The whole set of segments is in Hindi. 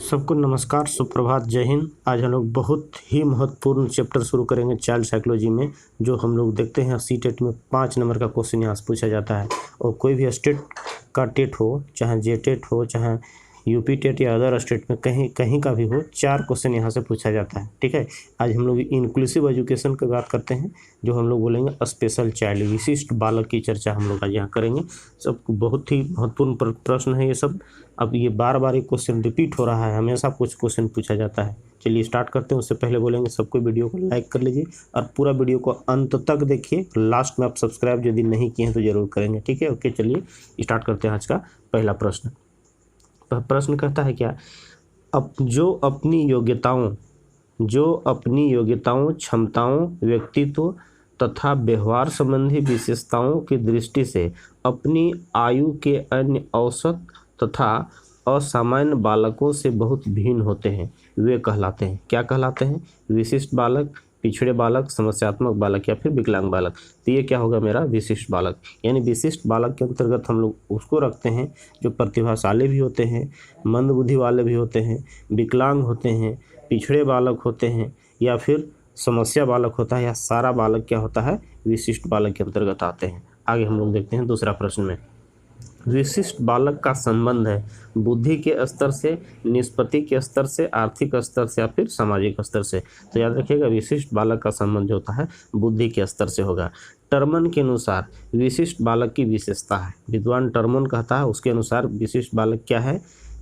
सबको नमस्कार, सुप्रभात, जय हिंद। आज हम लोग बहुत ही महत्वपूर्ण चैप्टर शुरू करेंगे चाइल्ड साइकोलॉजी में, जो हम लोग देखते हैं सीटेट में 5 नंबर का क्वेश्चन यहाँ से पूछा जाता है। और कोई भी स्टेट का टेट हो, चाहे जेटेट हो, चाहे यूपी टेट या अदर स्टेट में कहीं का भी हो, 4 क्वेश्चन यहाँ से पूछा जाता है। ठीक है, आज हम लोग इंक्लूसिव एजुकेशन की बात करते हैं, जो हम लोग बोलेंगे स्पेशल चाइल्ड, विशिष्ट बालक की चर्चा हम लोग आज यहाँ करेंगे। सब बहुत ही महत्वपूर्ण प्रश्न है ये सब। अब ये बार बार एक क्वेश्चन रिपीट हो रहा है, हमेशा कुछ क्वेश्चन पूछा जाता है। चलिए स्टार्ट करते हैं। उससे पहले बोलेंगे सबको वीडियो को लाइक कर लीजिए और पूरा वीडियो को अंत तक देखिए। लास्ट में आप सब्सक्राइब यदि नहीं किए हैं तो जरूर करेंगे। ठीक है, ओके, चलिए स्टार्ट करते हैं आज का पहला प्रश्न। प्रश्न कहता है क्या, जो अपनी योग्यताओं, क्षमताओं, व्यक्तित्व तथा व्यवहार संबंधी विशेषताओं की दृष्टि से अपनी आयु के अन्य औसत तथा असामान्य बालकों से बहुत भिन्न होते हैं, वे कहलाते हैं, क्या कहलाते हैं? विशिष्ट बालक, पिछड़े बालक, समस्यात्मक बालक या फिर विकलांग बालक। तो ये क्या होगा मेरा? विशिष्ट बालक। यानी विशिष्ट बालक के अंतर्गत हम लोग उसको रखते हैं जो प्रतिभाशाली भी होते हैं, मंद बुद्धि वाले भी होते हैं, विकलांग होते हैं, पिछड़े बालक होते हैं, या फिर समस्या बालक होता है, या सारा बालक क्या होता है? विशिष्ट बालक के अंतर्गत आते हैं। आगे हम लोग देखते हैं दूसरा प्रश्न में। विशिष्ट बालक का संबंध है बुद्धि के स्तर से, निष्पत्ति के स्तर से, आर्थिक स्तर से या फिर सामाजिक स्तर से। तो याद रखिएगा, विशिष्ट बालक का संबंध जो होता है बुद्धि के स्तर से होगा। टर्मन के अनुसार विशिष्ट बालक की विशेषता है, विद्वान टर्मन कहता है, उसके अनुसार विशिष्ट बालक क्या है?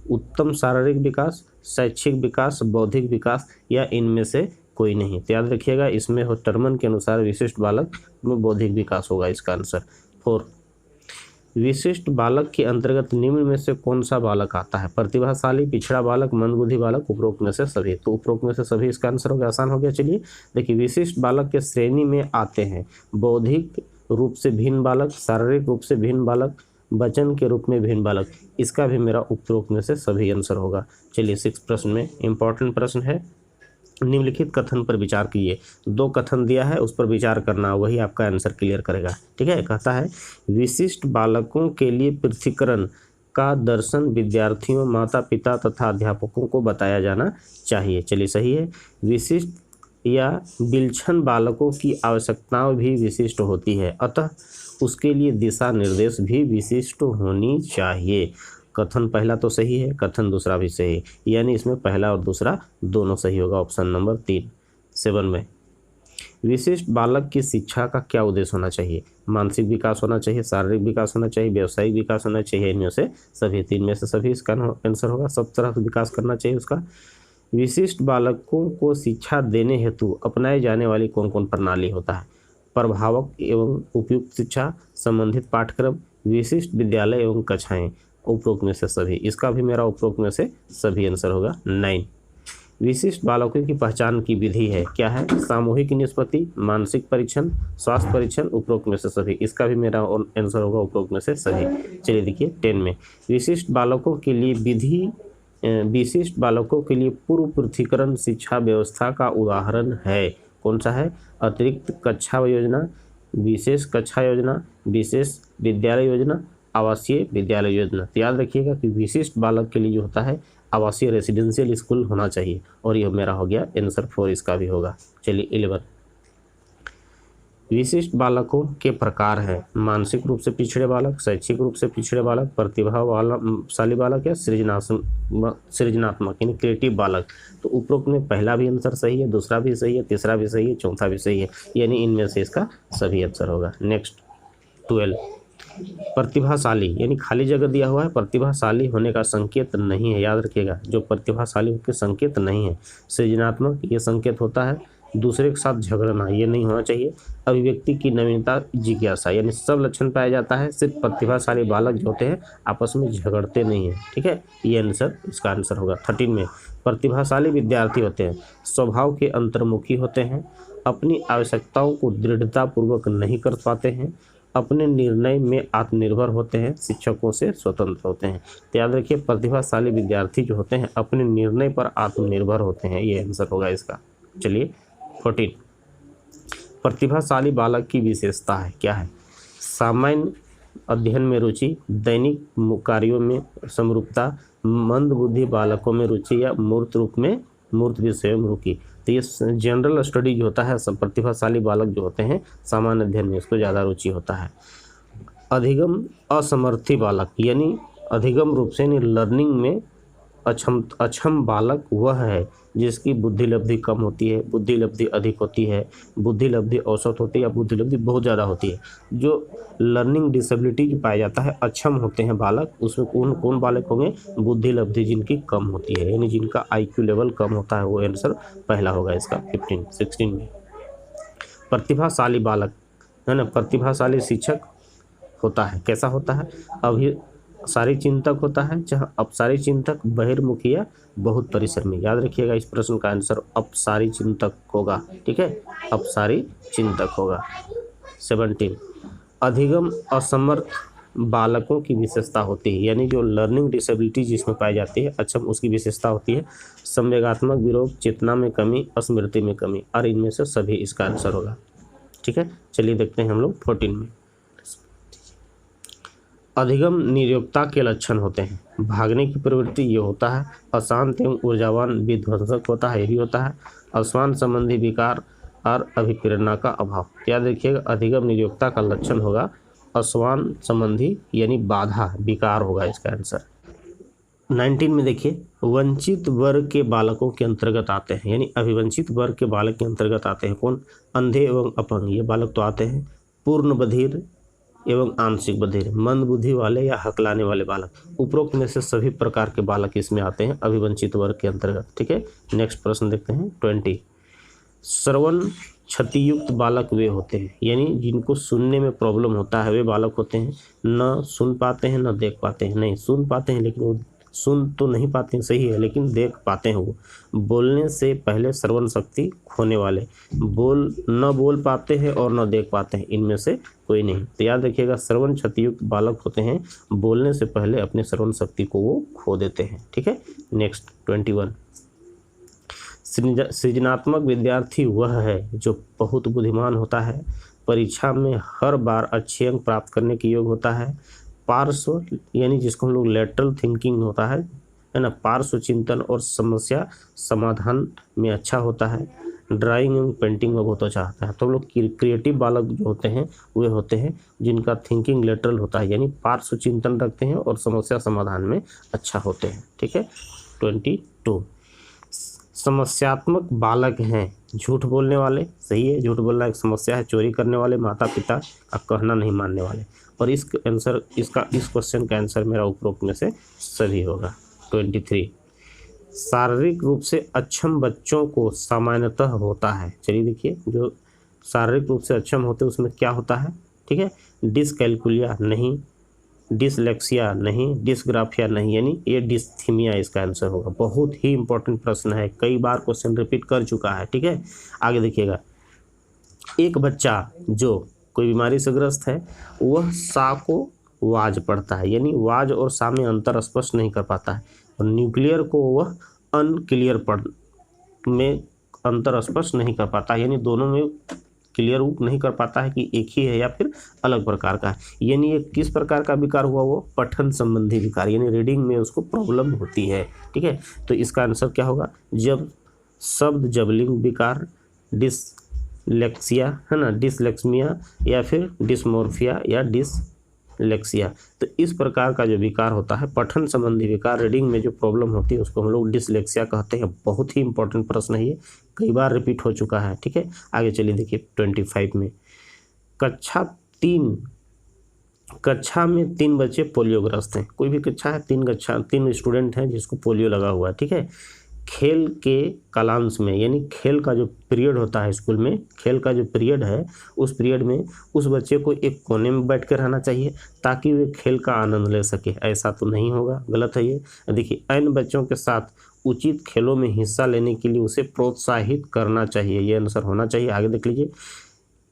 उत्तम शारीरिक विकास, शैक्षिक विकास, बौद्धिक विकास या इनमें से कोई नहीं। तो याद रखिएगा, इसमें हो टर्मन के अनुसार विशिष्ट बालक में बौद्धिक विकास होगा इसका आंसर। 4, विशिष्ट बालक के अंतर्गत निम्न में से कौन सा बालक आता है? प्रतिभाशाली, पिछड़ा बालक, मंदबुद्धि बालक, उपरोक्त में से सभी। तो उपरोक्त में से सभी इसका आंसर हो गया, आसान हो गया। चलिए देखिए, विशिष्ट बालक के श्रेणी में आते हैं बौद्धिक रूप से भिन्न बालक, शारीरिक रूप से भिन्न बालक, वचन के रूप में भिन्न बालक। इसका भी मेरा उपरोक्त में से सभी आंसर होगा। चलिए 6 प्रश्न में इंपॉर्टेंट प्रश्न है, निम्नलिखित कथन पर विचार कीजिए। 2 कथन दिया है, उस पर विचार करना, वही आपका आंसर क्लियर करेगा। ठीक है, कहता है विशिष्ट बालकों के लिए पृथक्करण का दर्शन विद्यार्थियों, माता पिता तथा अध्यापकों को बताया जाना चाहिए। चलिए सही है। विशिष्ट या विलक्षण बालकों की आवश्यकताएं भी विशिष्ट होती है, अतः उसके लिए दिशा निर्देश भी विशिष्ट होनी चाहिए। कथन पहला तो सही है, कथन दूसरा भी सही है, यानी इसमें पहला और दूसरा दोनों सही होगा। Option number 3। 7 में विशिष्ट बालक की शिक्षा का क्या उद्देश्य होना चाहिए? मानसिक विकास होना चाहिए, शारीरिक विकास होना चाहिए, व्यावसायिक विकास होना चाहिए, इनमें से सभी। 3 में से सभी इसका आंसर होगा। सब तरह से विकास करना चाहिए उसका। विशिष्ट बालकों को शिक्षा देने हेतु अपनाए जाने वाली कौन कौन प्रणाली होता है? प्रभावक एवं उपयुक्त शिक्षा, संबंधित पाठ्यक्रम, विशिष्ट विद्यालय एवं कक्षाएं। उपरोक्त में से सभी, इसका भी मेरा उपरोक्त में से सभी आंसर होगा। 9, विशिष्ट बालकों की पहचान की विधि है, क्या है? सामूहिक निष्पत्ति, मानसिक परीक्षण, स्वास्थ्य परीक्षण। उपरोक्त में से सभी, इसका भी मेरा आंसर होगा उपरोक्त में से सभी। चलिए देखिए 10 में विशिष्ट बालकों के लिए विधि, विशिष्ट बालकों के लिए पूर्व पृथक्करण शिक्षा व्यवस्था का उदाहरण है, कौन सा है? अतिरिक्त कक्षा योजना, विशेष कक्षा योजना, विशेष विद्यालय योजना, आवासीय विद्यालय योजना। तो याद रखिएगा कि विशिष्ट बालक के लिए जो होता है आवासीय रेसिडेंशियल स्कूल होना चाहिए, और यह मेरा हो गया आंसर 4, इसका भी होगा। चलिए 11, विशिष्ट बालकों के प्रकार हैं मानसिक रूप से पिछड़े बालक, शैक्षिक रूप से पिछड़े बालक, प्रतिभाशाली बालक या सृजनात्मक यानी क्रिएटिव बालक। तो उपरोक्त में पहला भी आंसर सही है, दूसरा भी सही है, तीसरा भी सही है, चौथा भी सही है, यानी इनमें से इसका सभी आंसर होगा। नेक्स्ट 12, प्रतिभाशाली यानी खाली जगह दिया हुआ है, प्रतिभाशाली होने का संकेत नहीं है। याद रखिएगा, जो प्रतिभाशाली होकर संकेत नहीं है। सृजनात्मक ये संकेत होता है, दूसरे के साथ झगड़ना ये नहीं होना चाहिए। अभिव्यक्ति की नवीनता, जिज्ञासा, यानी सब लक्षण पाया जाता है, सिर्फ प्रतिभाशाली बालक जो होते हैं आपस में झगड़ते नहीं हैं। ठीक है, ये आंसर इसका आंसर होगा। 13 में प्रतिभाशाली विद्यार्थी होते हैं, स्वभाव के अंतर्मुखी होते हैं, अपनी आवश्यकताओं को दृढ़तापूर्वक नहीं कर पाते हैं, अपने निर्णय में आत्मनिर्भर होते हैं, शिक्षकों से स्वतंत्र होते हैं। तो याद रखिए, प्रतिभाशाली विद्यार्थी जो होते हैं अपने निर्णय पर आत्मनिर्भर होते हैं, ये आंसर होगा इसका। चलिए 14, प्रतिभाशाली बालक की विशेषता है, क्या है? सामान्य अध्ययन में रुचि, दैनिक कार्यों में समरूपता, मंद बुद्धि बालकों में रुचि या मूर्त रूप में मूर्त विषयों में रुचि। तो ये जनरल स्टडी जो होता है, सब प्रतिभाशाली बालक जो होते हैं सामान्य अध्ययन में इसको ज़्यादा रुचि होता है। अधिगम असमर्थी बालक, यानी अधिगम रूप से यानी लर्निंग में अक्षम बालक वह है जिसकी बुद्धि लब्धि कम होती है, बुद्धि लब्धि अधिक होती है, बुद्धि लब्धि औसत होती है या बुद्धि लब्धि बहुत ज़्यादा होती है। जो लर्निंग डिसेबिलिटी जो पाया जाता है, अक्षम होते हैं बालक, उसमें कौन कौन बालक होंगे? बुद्धि लब्धि जिनकी कम होती है, यानी जिनका IQ लेवल कम होता है, वो आंसर पहला होगा इसका 16 में। प्रतिभाशाली बालक है ना, प्रतिभाशाली शिक्षक होता है, कैसा होता है? अभी सारी चिंतक होता है, जहाँ अपसारी चिंतक बहिर्मुखी या बहुत परिश्रमी। याद रखिएगा इस प्रश्न का आंसर अपसारी चिंतक होगा, ठीक है, अपसारी चिंतक होगा। 17 अधिगम असमर्थ बालकों की विशेषता होती है, यानी जो लर्निंग डिसेबिलिटी जिसमें पाई जाती है अक्षम, उसकी विशेषता होती है संवेगात्मक विरोध, चेतना में कमी, स्मृति में कमी, और इनमें से सभी इसका आंसर होगा, ठीक है। चलिए देखते हैं हम लोग 14 में। अधिगम निर्योक्ता के लक्षण होते हैं, भागने की प्रवृत्ति ये होता है, अशांत एवं ऊर्जावान विध्वंसक होता है, ये भी होता है, अस्वान संबंधी विकार और अभिप्रेरणा का अभाव। याद रखिएगा अधिगम निर्योक्ता का लक्षण होगा अस्वान संबंधी यानी बाधा, विकार होगा इसका आंसर। 19 में देखिए, वंचित वर्ग के बालकों के अंतर्गत आते हैं, यानी अभिवंचित वर्ग के बालक के अंतर्गत आते हैं कौन? अंधे एवं अपंग, ये बालक तो आते हैं। पूर्ण बधिर एवं आंशिक बधिर, मंद बुद्धि वाले या हकलाने वाले बालक, उपरोक्त में से सभी प्रकार के बालक इसमें आते हैं अभिवंचित वर्ग के अंतर्गत, ठीक है। नेक्स्ट प्रश्न देखते हैं 20। श्रवण क्षतियुक्त बालक वे होते हैं, यानी जिनको सुनने में प्रॉब्लम होता है वे बालक होते हैं, न सुन पाते हैं न देख पाते हैं। नहीं, सुन पाते हैं लेकिन वो सुन तो नहीं पाते हैं, सही है, लेकिन देख पाते हैं वो। बोलने से पहले श्रवण शक्ति खोने वाले, न बोल पाते हैं और न देख पाते हैं, इनमें से कोई नहीं। तो याद रखिएगा श्रवण क्षतियुक्त बालक होते हैं, बोलने से पहले अपने श्रवण शक्ति को वो खो देते हैं, ठीक है। नेक्स्ट 21। सृजनात्मक विद्यार्थी वह है जो बहुत बुद्धिमान होता है, परीक्षा में हर बार अच्छे अंक प्राप्त करने के योग्य होता है, पार्श्व यानी जिसको हम लोग लेटरल थिंकिंग होता है ना, पार्श्व चिंतन और समस्या समाधान में अच्छा होता है, ड्राइंग एवं पेंटिंग में बहुत अच्छा होता है। तो हम लोग क्रिएटिव बालक जो होते हैं वे होते हैं जिनका थिंकिंग लेटरल होता है, यानी पार्श्व चिंतन रखते हैं और समस्या समाधान में अच्छा होते हैं, ठीक है। 22। समस्यात्मक बालक हैं झूठ बोलने वाले, सही है, झूठ बोलना एक समस्या है, चोरी करने वाले, माता पिता का कहना नहीं मानने वाले, और इस क्वेश्चन का आंसर मेरा उपरोक्त में से सभी होगा। 23। शारीरिक रूप से अक्षम बच्चों को सामान्यतः होता है, चलिए देखिए, जो शारीरिक रूप से अक्षम होते हैं उसमें क्या होता है, ठीक है। डिसकैल्कुलिया नहीं, डिसलेक्सिया नहीं, डिसग्राफिया नहीं, यानी ये डिस्थीमिया इसका आंसर होगा। बहुत ही इंपॉर्टेंट प्रश्न है, कई बार क्वेश्चन रिपीट कर चुका है, ठीक है। आगे देखिएगा, एक बच्चा जो कोई बीमारी से ग्रस्त है वह सा को वाज पढ़ता है, यानी वाज और सा में अंतर स्पष्ट नहीं कर पाता है, और न्यूक्लियर को वह अनक्लियर पढ़ में अंतर स्पष्ट नहीं कर पाता, यानी दोनों में क्लियर नहीं कर पाता है कि एक ही है या फिर अलग प्रकार का है। यानी ये किस प्रकार का विकार हुआ? वो पठन संबंधी विकार, यानी रीडिंग में उसको प्रॉब्लम होती है, ठीक है। तो इसका आंसर क्या होगा? जब शब्द जबलिंग विकार, डिसलेक्सिया है ना, डिसलेक्समिया या फिर डिसमोर्फिया या डिसलेक्सिया। तो इस प्रकार का जो विकार होता है पठन संबंधी विकार, रीडिंग में जो प्रॉब्लम होती है उसको हम लोग डिसलेक्सिया कहते हैं। बहुत ही इंपॉर्टेंट प्रश्न है ये, कई बार रिपीट हो चुका है, ठीक है। आगे चलिए देखिए 25 में, कक्षा में 3 बच्चे पोलियोग्रस्त हैं। कोई भी कक्षा है, 3 स्टूडेंट हैं जिसको पोलियो लगा हुआ है, ठीक है। खेल के कालांश में, यानी खेल का जो पीरियड होता है स्कूल में, खेल का जो पीरियड है उस पीरियड में उस बच्चे को एक कोने में बैठ कर रहना चाहिए ताकि वे खेल का आनंद ले सके। ऐसा तो नहीं होगा, गलत है ये। देखिए, अन्य बच्चों के साथ उचित खेलों में हिस्सा लेने के लिए उसे प्रोत्साहित करना चाहिए, ये आंसर होना चाहिए। आगे देख लीजिए,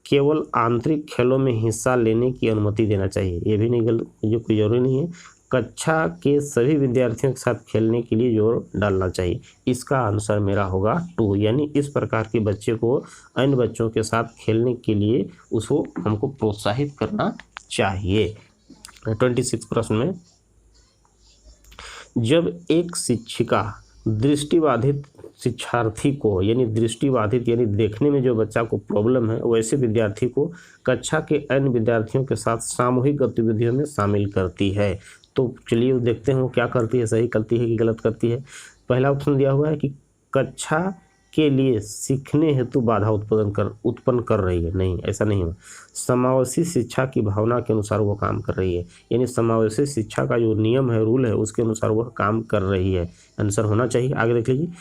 केवल आंतरिक खेलों में हिस्सा लेने की अनुमति देना चाहिए, ये भी नहीं गलत, जो कोई जरूरी नहीं है। कक्षा के सभी विद्यार्थियों के साथ खेलने के लिए जोर डालना चाहिए, इसका आंसर मेरा होगा 2, यानी इस प्रकार के बच्चे को अन्य बच्चों के साथ खेलने के लिए उसको हमको प्रोत्साहित करना चाहिए। 26 प्रश्न में, जब एक शिक्षिका दृष्टिबाधित शिक्षार्थी को, यानी दृष्टिबाधित यानी देखने में जो बच्चा को प्रॉब्लम है, वैसे विद्यार्थी को कक्षा के अन्य विद्यार्थियों के साथ सामूहिक गतिविधियों में शामिल करती है। तो चलिए देखते हैं वो क्या करती है, सही करती है कि गलत करती है। पहला ऑप्शन दिया हुआ है कि कक्षा के लिए सीखने हेतु बाधा उत्पन्न कर रही है। नहीं, ऐसा नहीं है। समावेशी शिक्षा की भावना के अनुसार वो काम कर रही है, यानी समावेशी शिक्षा का जो नियम है, रूल है, उसके अनुसार वह काम कर रही है। आंसर होना चाहिए। आगे देख लीजिए,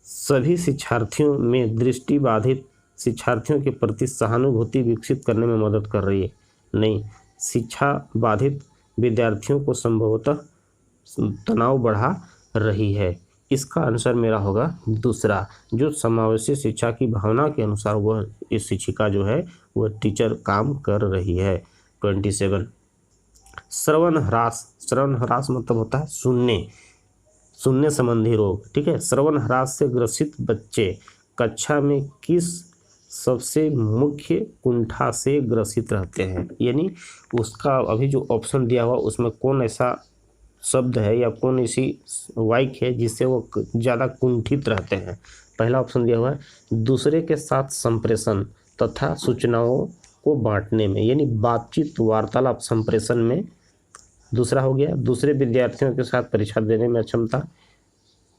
सभी शिक्षार्थियों में दृष्टिबाधित शिक्षार्थियों के प्रति सहानुभूति विकसित करने में मदद कर रही है। नहीं, शिक्षा बाधित विद्यार्थियों को संभवतः तनाव बढ़ा रही है। इसका आंसर मेरा होगा दूसरा, जो समावेशी शिक्षा की भावना के अनुसार वह इस शिक्षिका जो है वह टीचर काम कर रही है। 27, श्रवण ह्रास मतलब होता है सुनने संबंधी रोग। ठीक है, श्रवण ह्रास से ग्रसित बच्चे कक्षा में किस सबसे मुख्य कुंठा से ग्रसित रहते हैं, यानी उसका अभी जो ऑप्शन दिया हुआ उसमें कौन ऐसा शब्द है या कौन ऐसी वाक्य है जिससे वो ज़्यादा कुंठित रहते हैं। पहला ऑप्शन दिया हुआ है दूसरे के साथ संप्रेषण तथा सूचनाओं को बांटने में, यानी बातचीत वार्तालाप संप्रेषण में। दूसरा हो गया दूसरे विद्यार्थियों के साथ परीक्षा देने में अक्षमता,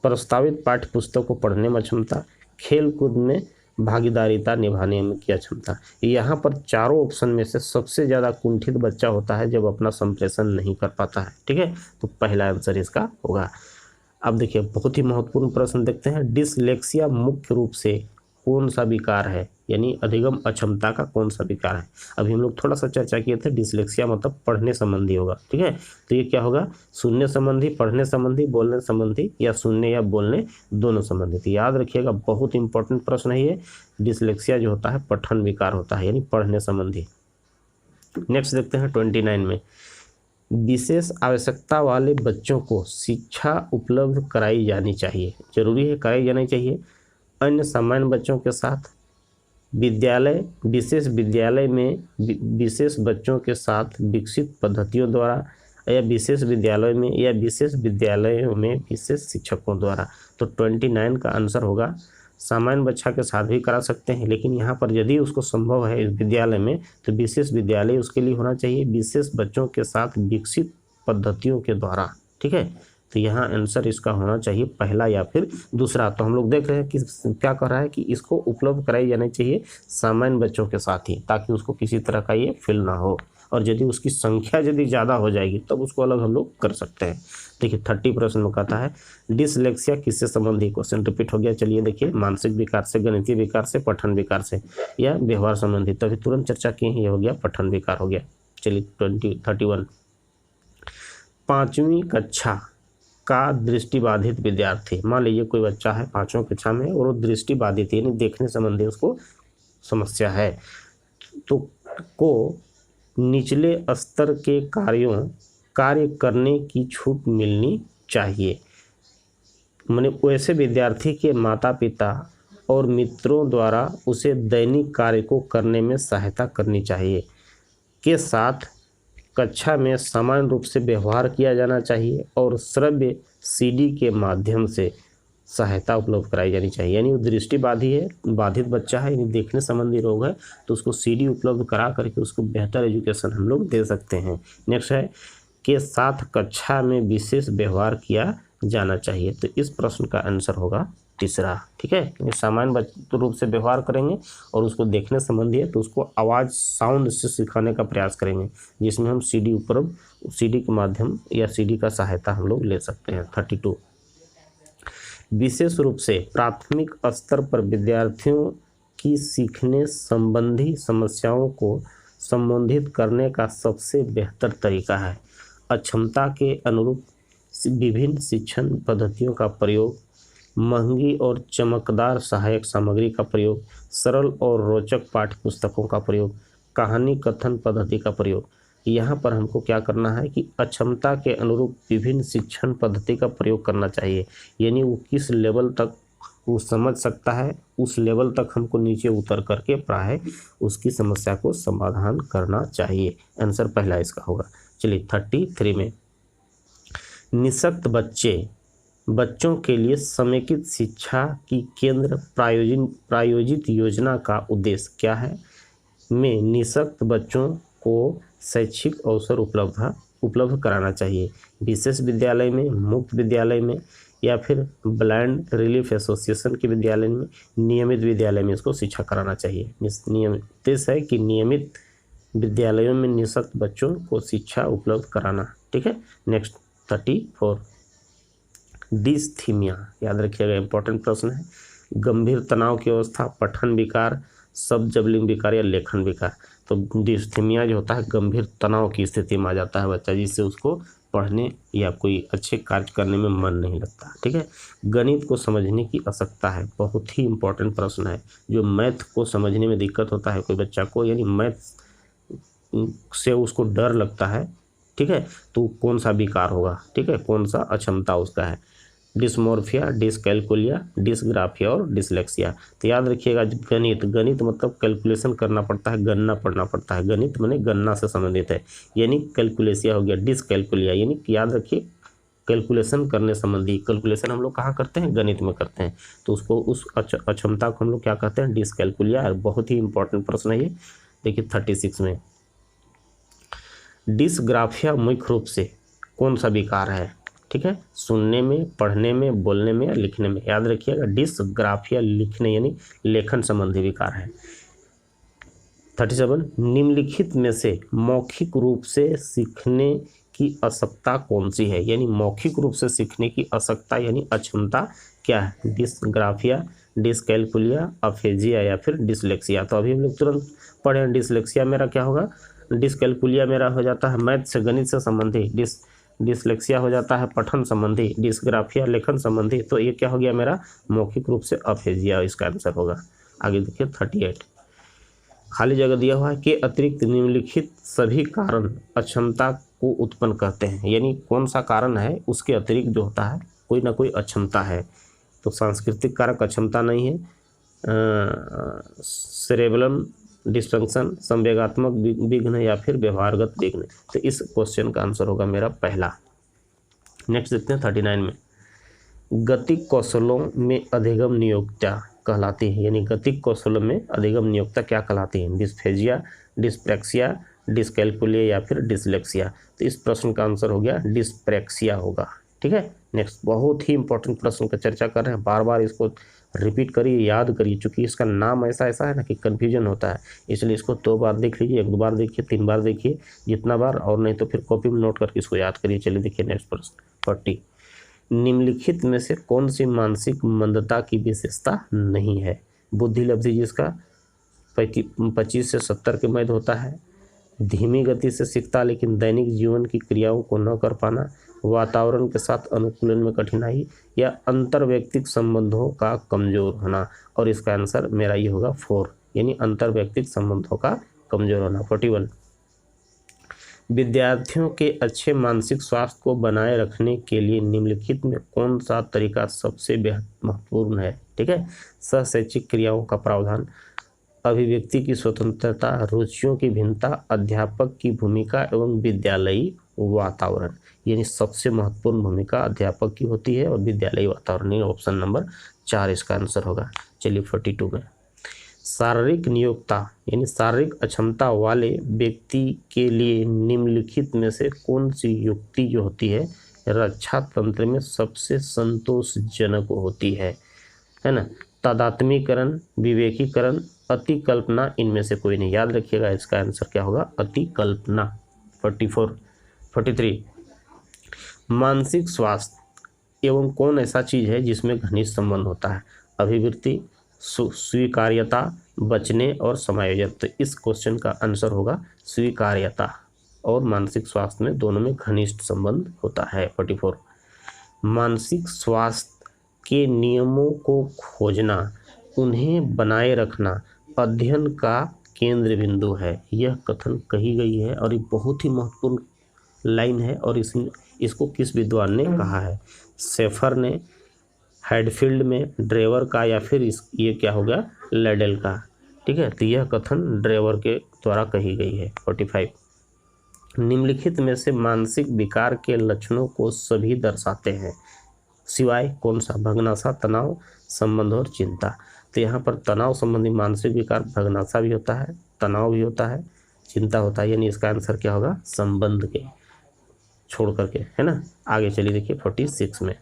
प्रस्तावित पाठ्य पुस्तक को पढ़ने में अक्षमता, खेल कूद में भागीदारिता निभाने में की अक्षमता। यहाँ पर चारों ऑप्शन में से सबसे ज़्यादा कुंठित बच्चा होता है जब अपना संप्रेषण नहीं कर पाता है। ठीक है, तो पहला आंसर इसका होगा। अब देखिए बहुत ही महत्वपूर्ण प्रश्न देखते हैं, डिसलेक्सिया मुख्य रूप से कौन सा विकार है, यानी अधिगम अक्षमता का कौन सा विकार है। अभी हम लोग थोड़ा सा चर्चा किए थे, डिसलेक्सिया मतलब पढ़ने संबंधी होगा। ठीक है, तो ये क्या होगा, सुनने संबंधी, पढ़ने संबंधी, बोलने संबंधी, या सुनने या बोलने दोनों संबंधी। तो याद रखिएगा, बहुत इंपॉर्टेंट प्रश्न है ये। डिसलेक्सिया जो होता है पठन विकार होता है, यानी पढ़ने संबंधी। नेक्स्ट देखते हैं 29 में, विशेष आवश्यकता वाले बच्चों को शिक्षा उपलब्ध कराई जानी चाहिए। जरूरी है कराई जानी चाहिए। अन्य सामान्य बच्चों के साथ विशेष विद्यालय में विशेष बच्चों के साथ विकसित पद्धतियों द्वारा, या विशेष विद्यालय में या विशेष विद्यालयों में विशेष शिक्षकों द्वारा। तो 29 का आंसर होगा सामान्य बच्चा के साथ भी करा सकते हैं, लेकिन यहाँ पर यदि उसको संभव है इस विद्यालय में तो विशेष विद्यालय उसके लिए होना चाहिए, विशेष बच्चों के साथ विकसित पद्धतियों के द्वारा। ठीक है, तो यहाँ आंसर इसका होना चाहिए पहला या फिर दूसरा। तो हम लोग देख रहे हैं कि क्या कह रहा है कि इसको उपलब्ध कराई जानी चाहिए सामान्य बच्चों के साथ ही, ताकि उसको किसी तरह का ये फील ना हो। और यदि उसकी संख्या यदि ज़्यादा हो जाएगी तब उसको अलग हम लोग कर सकते हैं। देखिए 30 प्रश्न में कहता है डिसलेक्सिया किससे संबंधी, क्वेश्चन रिपीट हो गया। चलिए देखिए, मानसिक विकार से, गणितीय विकार से, पठन विकार से, या व्यवहार संबंधी। तभी तुरंत चर्चा की, ये हो गया पठन विकार हो गया। चलिए 31, 5वीं कक्षा का दृष्टिबाधित विद्यार्थी, मान लीजिए कोई बच्चा है 5वीं कक्षा में और वो दृष्टिबाधित यानी देखने संबंधी उसको समस्या है, तो को निचले स्तर के कार्य करने की छूट मिलनी चाहिए। माने वैसे विद्यार्थी के माता पिता और मित्रों द्वारा उसे दैनिक कार्य को करने में सहायता करनी चाहिए, के साथ कक्षा में सामान्य रूप से व्यवहार किया जाना चाहिए और श्रव्य सीडी के माध्यम से सहायता उपलब्ध कराई जानी चाहिए। यानी वो बाधित बच्चा है, यानी देखने संबंधी रोग है, तो उसको सीडी उपलब्ध करा करके उसको बेहतर एजुकेशन हम लोग दे सकते हैं। नेक्स्ट है, के साथ कक्षा में विशेष व्यवहार किया जाना चाहिए। तो इस प्रश्न का आंसर होगा तीसरा। ठीक है, सामान्य रूप से व्यवहार करेंगे और उसको देखने संबंधी है तो उसको आवाज़ साउंड से सिखाने का प्रयास करेंगे, जिसमें हम सीडी के माध्यम या सीडी का सहायता हम लोग ले सकते हैं। 32, विशेष रूप से प्राथमिक स्तर पर विद्यार्थियों की सीखने संबंधी समस्याओं को संबोधित करने का सबसे बेहतर तरीका है अक्षमता के अनुरूप विभिन्न शिक्षण पद्धतियों का प्रयोग, महंगी और चमकदार सहायक सामग्री का प्रयोग, सरल और रोचक पाठ्य पुस्तकों का प्रयोग, कहानी कथन पद्धति का प्रयोग। यहाँ पर हमको क्या करना है कि अक्षमता के अनुरूप विभिन्न शिक्षण पद्धति का प्रयोग करना चाहिए, यानी वो किस लेवल तक वो समझ सकता है उस लेवल तक हमको नीचे उतर करके प्राय उसकी समस्या को समाधान करना चाहिए। आंसर पहला इसका होगा। चलिए 33 में, निःशक्त बच्चों के लिए समेकित शिक्षा की केंद्र प्रायोजित योजना का उद्देश्य क्या है? में निःशक्त बच्चों को शैक्षिक अवसर उपलब्ध कराना चाहिए। विशेष विद्यालय में, मुक्त विद्यालय में, या फिर ब्लाइंड रिलीफ एसोसिएशन के विद्यालय में, नियमित विद्यालय में इसको शिक्षा कराना चाहिए। उद्देश्य है कि नियमित विद्यालयों में निःशक्त बच्चों को शिक्षा उपलब्ध कराना। ठीक है। नेक्स्ट 34, डिस्थीमिया, याद रखिएगा, इंपॉर्टेंट प्रश्न है। गंभीर तनाव की अवस्था, पठन विकार, शब्द जबलिंग विकार या लेखन विकार। तो डिस्थीमिया जो होता है गंभीर तनाव की स्थिति में आ जाता है बच्चा, जिससे उसको पढ़ने या कोई अच्छे कार्य करने में मन नहीं लगता। ठीक है। गणित को समझने की आवश्यकता है, बहुत ही इंपॉर्टेंट प्रश्न है। जो मैथ को समझने में दिक्कत होता है कोई बच्चा को, यानी मैथ से उसको डर लगता है, ठीक है, तो कौन सा विकार होगा? ठीक है, कौन सा अक्षमता उसका है? डिस्मोर्फिया, डिसकैल्कुलिया, डिसग्राफिया और डिसलेक्सिया। तो याद रखिएगा, गणित मतलब कैलकुलेशन करना पड़ता है, गणना पढ़ना पड़ता है। गणित माने गणना से संबंधित है, यानी कैलकुलेसिया हो गया। डिसकैल्कुलिया यानी याद रखिए कैलकुलेशन करने संबंधी। कैलकुलेशन हम लोग कहाँ करते हैं? गणित में करते हैं। तो उसको उस अक्षमता को हम लोग क्या कहते हैं? डिसकैल्कुलिया। बहुत ही इंपॉर्टेंट प्रश्न है ये। देखिए 36 में, डिसग्राफिया मुख्य रूप से कौन सा विकार है? ठीक है, सुनने में, पढ़ने में, बोलने में या लिखने में। याद रखिएगा, डिसग्राफिया लिखने यानी लेखन संबंधी विकार है। 37, निम्नलिखित में से मौखिक रूप से सीखने की आवश्यकता कौन सी है? यानी मौखिक रूप से सीखने की आवश्यकता यानी अक्षमता क्या है? डिसग्राफिया, डिसकैल्कुलिया, अफेजिया या फिर डिसलेक्सिया। तो अभी हम लोग तुरंत पढ़े, डिसलेक्सिया मेरा क्या होगा? डिसकैल्कुलिया मेरा हो जाता है मैथ से, गणित से संबंधी। डिसलेक्सिया हो जाता है पठन संबंधी। डिसग्राफिया लेखन संबंधी। तो ये क्या हो गया मेरा? मौखिक रूप से अफेजिया इसका आंसर होगा। आगे देखिए 38, खाली जगह दिया हुआ है के अतिरिक्त निम्नलिखित सभी कारण अक्षमता को उत्पन्न करते हैं। यानी कौन सा कारण है उसके अतिरिक्त जो होता है कोई ना कोई अक्षमता है। तो सांस्कृतिक कारक अक्षमता नहीं है, सेरेब्रम डिस्फंक्शन, संवेगात्मक विघ्न या फिर व्यवहारगत विघ्न। तो इस क्वेश्चन का आंसर होगा मेरा पहला। नेक्स्ट देखते हैं 39 में, गतिक कौशलों में अधिगम नियोक्ता कहलाती है। यानी गतिक कौशलों में अधिगम नियोक्ता क्या कहलाती है? डिस्फेजिया, डिस्प्रैक्सिया, डिसकैल्कुलिया या फिर डिसलेक्सिया। तो इस प्रश्न का आंसर हो गया डिस्प्रैक्सिया होगा। ठीक है। नेक्स्ट, बहुत ही इंपॉर्टेंट प्रश्न का चर्चा कर रहे हैं, बार बार इसको रिपीट करिए, याद करिए, क्योंकि इसका नाम ऐसा है ना कि कन्फ्यूजन होता है। इसलिए इसको 2 बार देख लीजिए, 1-2 बार देखिए, 3 बार देखिए, जितना बार, और नहीं तो फिर कॉपी में नोट करके इसको याद करिए। चलिए देखिए नेक्स्ट प्रश्न 40, निम्नलिखित में से कौन सी मानसिक मंदता की विशेषता नहीं है? बुद्धि लब्धि जिसका 25 से 70 के मध्य होता है, धीमी गति से सीखता लेकिन दैनिक जीवन की क्रियाओं को न कर पाना, वातावरण के साथ अनुकूलन में कठिनाई, या अंतर्वैयक्तिक संबंधों का कमजोर होना। और इसका आंसर मेरा ये होगा 4, यानी अंतर्वैयक्तिक संबंधों का कमजोर होना। 41, विद्यार्थियों के अच्छे मानसिक स्वास्थ्य को बनाए रखने के लिए निम्नलिखित में कौन सा तरीका सबसे महत्वपूर्ण है? ठीक है, सहशैक्षिक क्रियाओं का प्रावधान, अभिव्यक्ति की स्वतंत्रता, रुचियों की भिन्नता, अध्यापक की भूमिका एवं विद्यालयी वातावरण। यानी सबसे महत्वपूर्ण भूमिका अध्यापक की होती है और विद्यालयी वातावरण। ऑप्शन नंबर 4 इसका आंसर होगा। चलिए 42 में, शारीरिक नियोक्ता यानी शारीरिक अक्षमता वाले व्यक्ति के लिए निम्नलिखित में से कौन सी युक्ति जो होती है रक्षा तंत्र में सबसे संतोषजनक होती है ना? तादात्मीकरण, विवेकीकरण, अतिकल्पना, इनमें से कोई नहीं। याद रखिएगा, इसका आंसर क्या होगा? अतिकल्पना। 43, मानसिक स्वास्थ्य एवं कौन ऐसा चीज है जिसमें घनिष्ठ संबंध होता है? अभिवृत्ति, स्वीकार्यता, बचने और समायोजन। तो इस क्वेश्चन का आंसर होगा स्वीकार्यता और मानसिक स्वास्थ्य में दोनों में घनिष्ठ संबंध होता है। 44, मानसिक स्वास्थ्य के नियमों को खोजना, उन्हें बनाए रखना अध्ययन का केंद्र बिंदु है। यह कथन कही गई है और ये बहुत ही महत्वपूर्ण लाइन है। और इसको किस विद्वान ने कहा है? शेफर ने, हैडफील्ड में, ड्रेवर का, या फिर ये क्या हो गया? लेडल का। ठीक है, तो यह कथन ड्रेवर के द्वारा कही गई है। 45, निम्नलिखित में से मानसिक विकार के लक्षणों को सभी दर्शाते हैं सिवाय कौन सा? भग्नाशा, तनाव, संबंध और चिंता। तो यहाँ पर तनाव संबंधी मानसिक विकार भग्नाशा भी होता है, तनाव भी होता है, चिंता होता है, यानी इसका आंसर क्या होगा? संबंध के छोड़ करके, है ना। आगे चलिए देखिए 46 में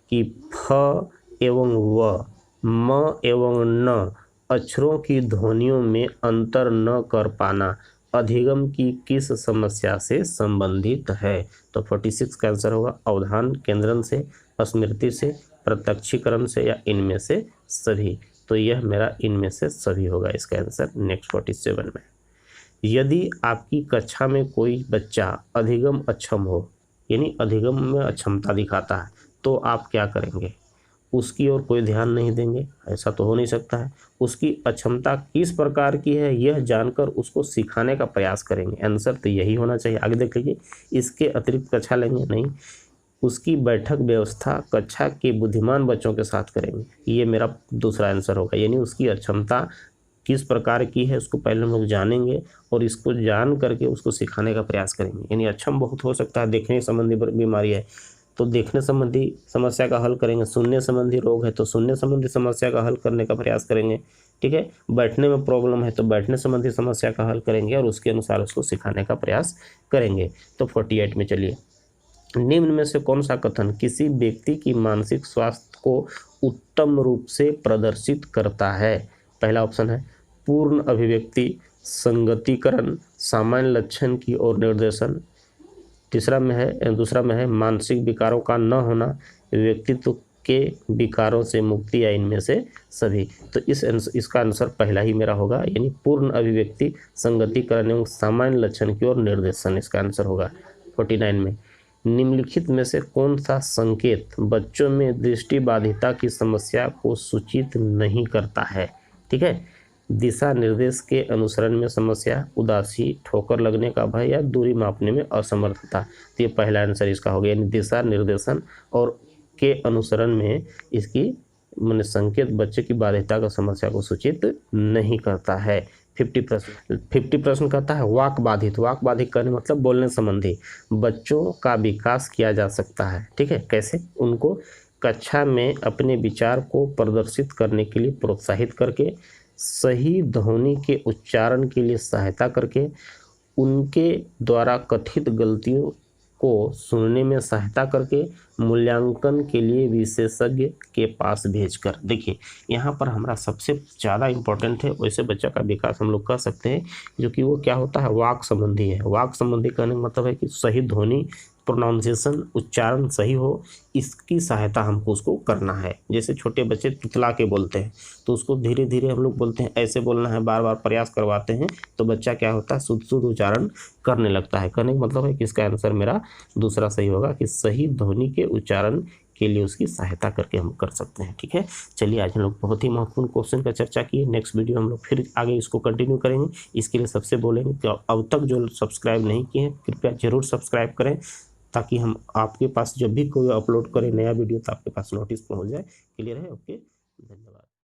कि फ एवं व, म एवं न अक्षरों की ध्वनियों में अंतर न कर पाना अधिगम की किस समस्या से संबंधित है? तो 46 का आंसर होगा अवधान केंद्रण से, स्मृति से, प्रत्यक्षीकरण से या इनमें से सभी। तो यह मेरा इनमें से सभी होगा इसका आंसर। नेक्स्ट 47 में, यदि आपकी कक्षा में कोई बच्चा अधिगम अक्षम हो, यानी अधिगम में अक्षमता दिखाता है, तो आप क्या करेंगे? उसकी ओर कोई ध्यान नहीं देंगे? ऐसा तो हो नहीं सकता है। उसकी अक्षमता किस प्रकार की है यह जानकर उसको सिखाने का प्रयास करेंगे। आंसर तो यही होना चाहिए। आगे देख लीजिए, इसके अतिरिक्त कक्षा लेंगे? नहीं। उसकी बैठक व्यवस्था कक्षा के बुद्धिमान बच्चों के साथ करेंगे। ये मेरा दूसरा आंसर होगा, यानी उसकी अक्षमता किस प्रकार की है उसको पहले हम लोग जानेंगे और इसको जान करके उसको सिखाने का प्रयास करेंगे। यानी अक्षम बहुत हो सकता है, देखने संबंधी बीमारी है तो देखने संबंधी समस्या का हल करेंगे, सुनने संबंधी रोग है तो सुनने संबंधी समस्या का हल करने का प्रयास करेंगे, ठीक है। बैठने में प्रॉब्लम है तो बैठने संबंधी समस्या का हल करेंगे और उसके अनुसार उसको सिखाने का प्रयास करेंगे। तो 48 में चलिए, निम्न में से कौन सा कथन किसी व्यक्ति की मानसिक स्वास्थ्य को उत्तम रूप से प्रदर्शित करता है? पहला ऑप्शन है पूर्ण अभिव्यक्ति, संगतिकरण, सामान्य लक्षण की ओर निर्देशन। दूसरा में है मानसिक विकारों का न होना, व्यक्तित्व के विकारों से मुक्ति या इनमें से सभी। तो इसका आंसर पहला ही मेरा होगा, यानी पूर्ण अभिव्यक्ति, संगतिकरण एवं सामान्य लक्षण की ओर निर्देशन इसका आंसर होगा। 49 में, निम्नलिखित में से कौन सा संकेत बच्चों में दृष्टि बाधिता की समस्या को सूचित नहीं करता है? ठीक है, दिशा निर्देश के अनुसरण में समस्या, उदासी, ठोकर लगने का भय या दूरी मापने में असमर्थता। तो ये पहला आंसर इसका हो गया, यानी दिशा निर्देशन और के अनुसरण में इसकी संकेत बच्चे की बाधिता का समस्या को सूचित नहीं करता है। 50 प्रश्न कहता है वाक बाधित करने मतलब बोलने संबंधी बच्चों का विकास किया जा सकता है। ठीक है, कैसे? उनको कक्षा में अपने विचार को प्रदर्शित करने के लिए प्रोत्साहित करके, सही ध्वनि के उच्चारण के लिए सहायता करके, उनके द्वारा कथित गलतियों को सुनने में सहायता करके, मूल्यांकन के लिए विशेषज्ञ के पास भेजकर। देखिए यहाँ पर हमारा सबसे ज़्यादा इम्पोर्टेंट है वैसे बच्चा का विकास हम लोग कह सकते हैं, जो कि वो क्या होता है, वाक संबंधी है। वाक संबंधी कहने का मतलब है कि सही ध्वनि, प्रोनाउंसिएशन, उच्चारण सही हो, इसकी सहायता हमको उसको करना है। जैसे छोटे बच्चे तुतला के बोलते हैं तो उसको धीरे धीरे हम लोग बोलते हैं ऐसे बोलना है, बार बार प्रयास करवाते हैं तो बच्चा क्या होता है, शुद्ध उच्चारण करने लगता है। कहने का मतलब है कि इसका आंसर मेरा दूसरा सही होगा कि सही ध्वनि के उच्चारण के लिए उसकी सहायता करके हम कर सकते हैं। ठीक है, चलिए आज हम लोग बहुत ही महत्वपूर्ण क्वेश्चन का चर्चा किए। नेक्स्ट वीडियो हम लोग फिर आगे इसको कंटिन्यू करेंगे। इसके लिए सबसे बोलेंगे कि अब तक जो सब्सक्राइब नहीं किए हैं कृपया जरूर सब्सक्राइब करें, ताकि हम आपके पास जब भी कोई अपलोड करें नया वीडियो तो आपके पास नोटिस पहुंच जाए। क्लियर है? ओके, धन्यवाद।